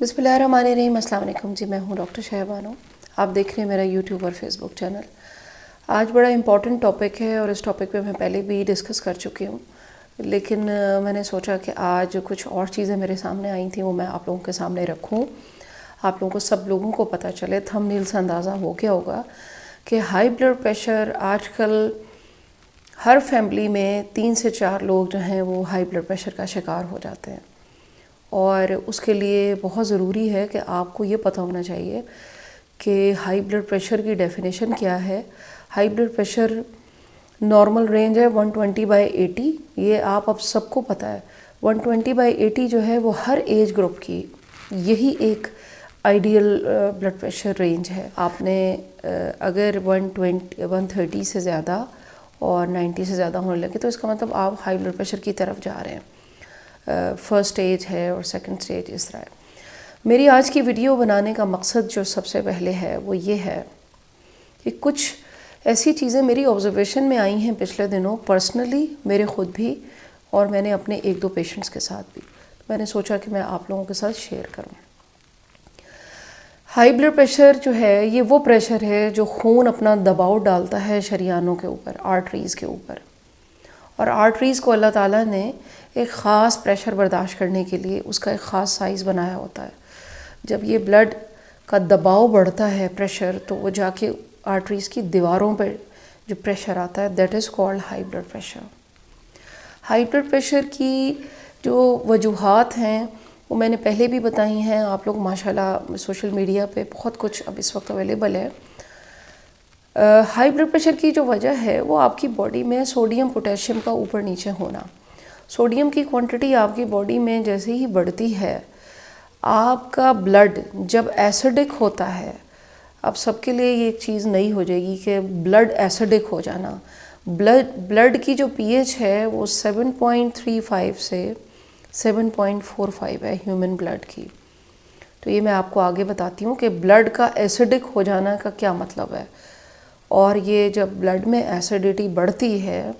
बिस्मिल्लाहिर्रहमानिर्रहीम। अस्सलाम वालेकुम जी, मैं हूँ डॉक्टर शहबानो। आप देख रहे हैं मेरा यूट्यूब और फेसबुक चैनल। आज बड़ा इम्पॉर्टेंट टॉपिक है और इस टॉपिक पे मैं पहले भी डिस्कस कर चुकी हूँ, लेकिन मैंने सोचा कि आज कुछ और चीज़ें मेरे सामने आई थी, वो मैं आप लोगों के सामने रखूँ। आप लोगों को, सब लोगों को पता चले। थंबनेल से अंदाज़ा हो गया होगा कि हाई ब्लड प्रेशर आजकल हर फैमिली में 3 से 4 लोग जो हैं वो हाई ब्लड प्रेशर का शिकार हो जाते हैं। और उसके लिए बहुत ज़रूरी है कि आपको ये पता होना चाहिए कि हाई ब्लड प्रेशर की डेफिनेशन क्या है। High blood pressure normal range है 120/80, ये आप अब सबको पता है। 120/80 जो है वो हर एज ग्रुप की यही एक आइडियल ब्लड प्रेशर रेंज है। आपने अगर 130 से ज़्यादा और 90 से ज़्यादा होने लगे तो इसका मतलब आप हाई ब्लड प्रेशर की तरफ जा रहे हैं। फर्स्ट स्टेज है और सेकंड स्टेज इस तरह है। मेरी आज की वीडियो बनाने का मकसद जो सबसे पहले है वो ये है कि कुछ ऐसी चीज़ें मेरी ऑब्जर्वेशन में आई हैं पिछले दिनों, पर्सनली मेरे ख़ुद भी, और मैंने अपने 1-2 पेशेंट्स के साथ भी। मैंने सोचा कि मैं आप लोगों के साथ शेयर करूं। हाई ब्लड प्रेशर जो है ये वो प्रेशर है जो खून अपना दबाव डालता है शरीयानों के ऊपर, आर्टरीज़ के ऊपर। और आर्टरीज़ को अल्लाह ताला ने एक ख़ास प्रेशर बर्दाश्त करने के लिए उसका एक ख़ास साइज़ बनाया होता है। जब ये ब्लड का दबाव बढ़ता है, प्रेशर, तो वो जाके आर्टरीज़ की दीवारों पर जो प्रेशर आता है, that is called high blood pressure. High blood pressure की जो वजूहात हैं वो मैंने पहले भी बताई हैं। आप लोग माशाल्लाह सोशल मीडिया पे बहुत कुछ अब इस वक्त अवेलेबल है। हाई ब्लड प्रेशर की जो वजह है वो आपकी बॉडी में सोडियम पोटेशियम का ऊपर नीचे होना। सोडियम की क्वांटिटी आपकी बॉडी में जैसे ही बढ़ती है, आपका ब्लड जब एसिडिक होता है, अब सबके लिए ये एक चीज़ नई हो जाएगी कि ब्लड एसिडिक हो जाना। ब्लड की जो पीएच है वो 7.35 से 7.45 है ह्यूमन ब्लड की। तो ये मैं आपको आगे बताती हूँ कि ब्लड का एसिडिक हो जाना का क्या मतलब है। और ये जब ब्लड में एसिडिटी बढ़ती है,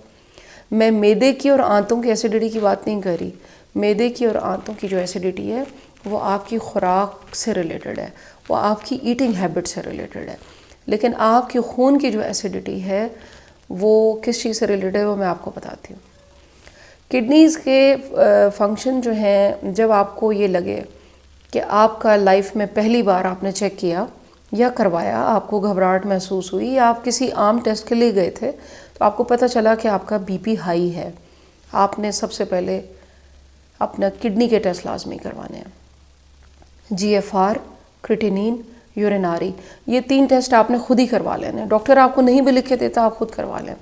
मैं मैदे की और आंतों की एसिडिटी की बात नहीं कर रही। मैदे की और आंतों की जो एसिडिटी है वो आपकी खुराक से रिलेटेड है, वो आपकी ईटिंग हैबिट से रिलेटेड है। लेकिन आपके खून की जो एसिडिटी है वो किस चीज़ से रिलेटेड है वो मैं आपको बताती हूँ। किडनीज़ के फंक्शन जो हैं, जब आपको ये लगे कि आपका लाइफ में पहली बार आपने चेक किया या करवाया, आपको घबराहट महसूस हुई, या आप किसी आम टेस्ट के लिए गए थे तो आपको पता चला कि आपका बीपी हाई है, आपने सबसे पहले अपना किडनी के टेस्ट लाजमी करवाने हैं। जीएफआर, क्रिटिनिन, यूरिनारी, ये 3 टेस्ट आपने खुद ही करवा लेने। डॉक्टर आपको नहीं भी लिख के देता, आप खुद करवा लें।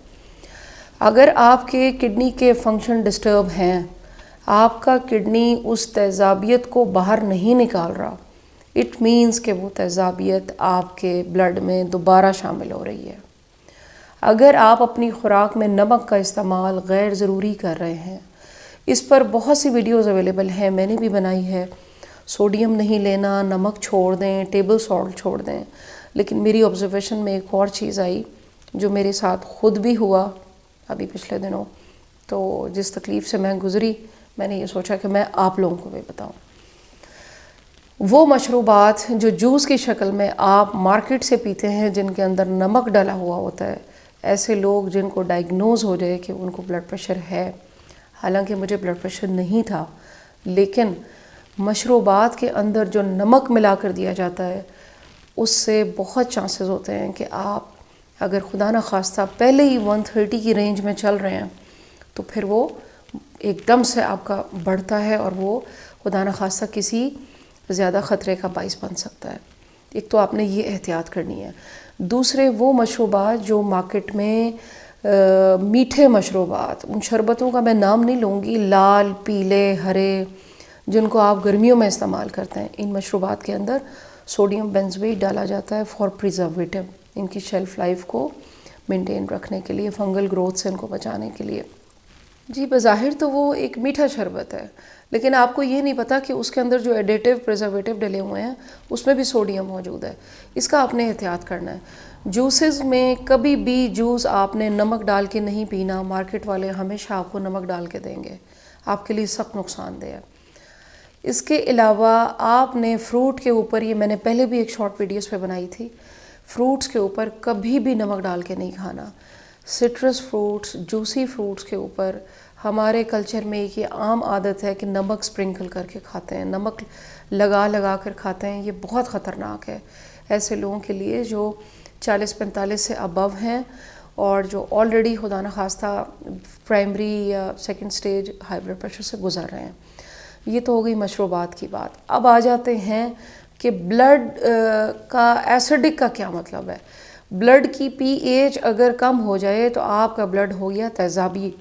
अगर आपके किडनी के फंक्शन डिस्टर्ब हैं, आपका किडनी उस तेज़ाबियत को बाहर नहीं निकाल रहा, इट मीन्स कि वो तेज़ाबियत आपके ब्लड में दोबारा शामिल हो रही है। अगर आप अपनी खुराक में नमक का इस्तेमाल गैर ज़रूरी कर रहे हैं, इस पर बहुत सी वीडियोज़ अवेलेबल हैं, मैंने भी बनाई है। सोडियम नहीं लेना, नमक छोड़ दें, टेबल सॉल्ट छोड़ दें। लेकिन मेरी ऑब्जर्वेशन में एक और चीज़ आई जो मेरे साथ ख़ुद भी हुआ अभी पिछले दिनों। तो जिस तकलीफ़ से मैं गुज़री, मैंने ये सोचा कि मैं आप लोगों को भी बताऊँ। वो मशरूबात जो जूस की शक्ल में आप मार्केट से पीते हैं, जिनके अंदर नमक डाला हुआ होता है, ऐसे लोग जिनको डायग्नोज़ हो जाए कि उनको ब्लड प्रेशर है, हालांकि मुझे ब्लड प्रेशर नहीं था, लेकिन मशरूबात के अंदर जो नमक मिला कर दिया जाता है उससे बहुत चांसेस होते हैं कि आप अगर खुदा न खास्ता पहले ही 130 की रेंज में चल रहे हैं तो फिर वो एकदम से आपका बढ़ता है और वो खुदा न खास्ता किसी ज़्यादा ख़तरे का बाइस बन सकता है। एक तो आपने ये एहतियात करनी है। दूसरे, वो मशरूबात जो मार्केट में मीठे मशरूबात, उन शरबतों का मैं नाम नहीं लूँगी, लाल, पीले, हरे, जिनको आप गर्मियों में इस्तेमाल करते हैं, इन मशरूबात के अंदर सोडियम बेंजोएट डाला जाता है फॉर प्रिजर्वेटिव, इनकी शेल्फ़ लाइफ को मेंटेन रखने के लिए, फंगल ग्रोथ से इनको बचाने के लिए। जी, बज़ाहिर तो वो एक मीठा शरबत है, लेकिन आपको ये नहीं पता कि उसके अंदर जो एडिटिव प्रिजर्वेटिव डले हुए हैं उसमें भी सोडियम मौजूद है। इसका आपने एहतियात करना है। जूसेस में कभी भी जूस आपने नमक डाल के नहीं पीना। मार्केट वाले हमेशा आपको नमक डाल के देंगे, आपके लिए सख्त नुकसानदेह है। इसके अलावा आपने फ्रूट के ऊपर, ये मैंने पहले भी एक शॉर्ट वीडियोस पे बनाई थी, फ्रूट्स के ऊपर कभी भी नमक डाल के नहीं खाना। सिट्रस फ्रूट्स, जूसी फ्रूट्स के ऊपर हमारे कल्चर में एक ये आम आदत है कि नमक स्प्रिंकल करके खाते हैं, नमक लगा लगा कर खाते हैं। ये बहुत ख़तरनाक है ऐसे लोगों के लिए जो 40-45 से अबव हैं और जो ऑलरेडी खुदा न खास्ता प्राइमरी या second stage high blood pressure से गुजर रहे हैं। ये तो हो गई मशरूबात की बात। अब आ जाते हैं कि ब्लड का एसिडिक का क्या मतलब है। ब्लड की पीएच अगर कम हो जाए तो आपका ब्लड हो गया तेज़ाबी।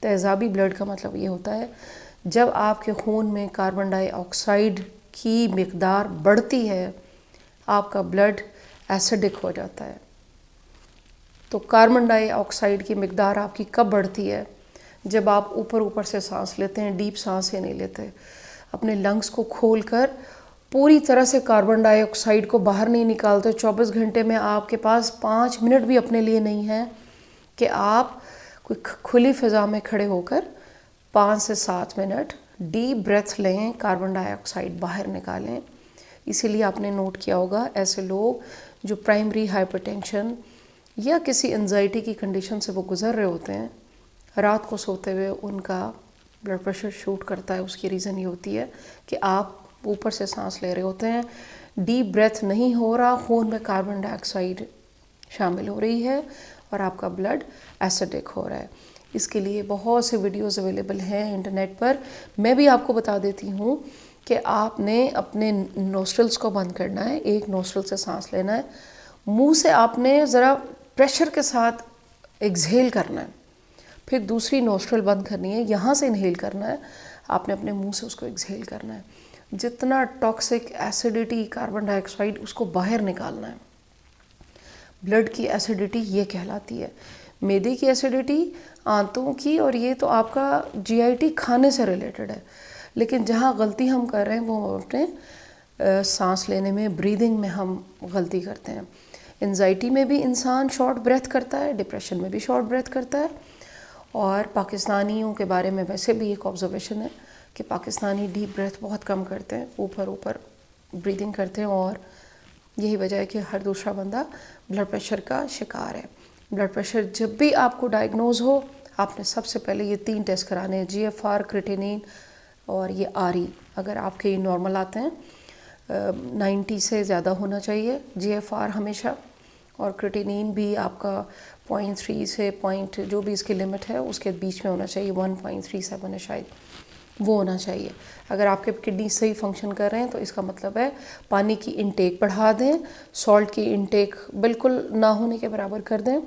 तेज़ाबी ब्लड का मतलब ये होता है जब आपके खून में कार्बन डाइऑक्साइड की मिकदार बढ़ती है, आपका ब्लड एसिडिक हो जाता है। तो कार्बन डाइऑक्साइड की मिकदार आपकी कब बढ़ती है? जब आप ऊपर ऊपर से सांस लेते हैं, डीप सांसें नहीं लेते, अपने लंग्स को खोलकर पूरी तरह से कार्बन डाइऑक्साइड को बाहर नहीं निकालते। 24 घंटे में आपके पास 5 मिनट भी अपने लिए नहीं है कि आप कोई खुली फ़िज़ा में खड़े होकर 5 से 7 मिनट डीप ब्रेथ लें, कार्बन डाइऑक्साइड बाहर निकालें। इसीलिए आपने नोट किया होगा ऐसे लोग जो प्राइमरी हाइपरटेंशन या किसी एंजाइटी की कंडीशन से वो गुज़र रहे होते हैं, रात को सोते हुए उनका ब्लड प्रेशर शूट करता है। उसकी रीज़न ये होती है कि आप ऊपर से सांस ले रहे होते हैं, डीप ब्रेथ नहीं हो रहा, खून में कार्बन डाइऑक्साइड शामिल हो रही है और आपका ब्लड एसिडिक हो रहा है। इसके लिए बहुत से वीडियोस अवेलेबल हैं इंटरनेट पर। मैं भी आपको बता देती हूँ कि आपने अपने नोस्ट्रल्स को बंद करना है, एक नोस्ट्रल से सांस लेना है, मुंह से आपने ज़रा प्रेशर के साथ एक्सहेल करना है, फिर दूसरी नोस्ट्रल बंद करनी है, यहाँ से इनहेल करना है, आपने अपने मुंह से उसको एक्सहेल करना है। जितना टॉक्सिक एसिडिटी कार्बन डाइऑक्साइड उसको बाहर निकालना है। ब्लड की एसिडिटी ये कहलाती है। मैदे की एसिडिटी, आंतों की, और ये तो आपका जीआईटी खाने से रिलेटेड है। लेकिन जहाँ गलती हम कर रहे हैं वो अपने सांस लेने में, ब्रीदिंग में हम गलती करते हैं। एंजाइटी में भी इंसान शॉर्ट ब्रेथ करता है, डिप्रेशन में भी शॉर्ट ब्रेथ करता है। और पाकिस्तानियों के बारे में वैसे भी एक ऑब्जर्वेशन है कि पाकिस्तानी डीप ब्रेथ बहुत कम करते हैं, ऊपर ऊपर ब्रीदिंग करते हैं, और यही वजह है कि हर दूसरा बंदा ब्लड प्रेशर का शिकार है। ब्लड प्रेशर जब भी आपको डायग्नोज हो, आपने सबसे पहले ये 3 टेस्ट कराने हैं, GFR, क्रिएटिनिन और ये RE। अगर आपके ये नॉर्मल आते हैं, 90 से ज़्यादा होना चाहिए GFR हमेशा, और क्रिएटिनिन भी आपका 0.3 से पॉइंट जो भी इसकी लिमिट है उसके बीच में होना चाहिए, 1.37 है शायद, वो होना चाहिए। अगर आपके किडनी सही फंक्शन कर रहे हैं तो इसका मतलब है पानी की इनटेक बढ़ा दें, सॉल्ट की इनटेक बिल्कुल ना होने के बराबर कर दें,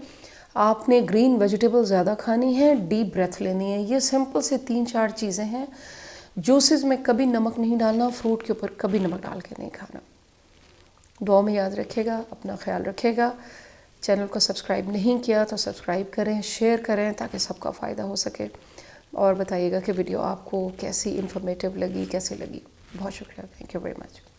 आपने ग्रीन वेजिटेबल ज़्यादा खानी है, डीप ब्रेथ लेनी है। ये सिंपल से 3-4 चीज़ें हैं। जूसेस में कभी नमक नहीं डालना, फ्रूट के ऊपर कभी नमक डाल के नहीं खाना। दुआ में याद रखिएगा, अपना ख्याल रखिएगा। चैनल को सब्सक्राइब नहीं किया तो सब्सक्राइब करें, शेयर करें ताकि सबका फ़ायदा हो सके, और बताइएगा कि वीडियो आपको कैसी इन्फॉर्मेटिव लगी, कैसी लगी। बहुत शुक्रिया, थैंक यू वेरी मच।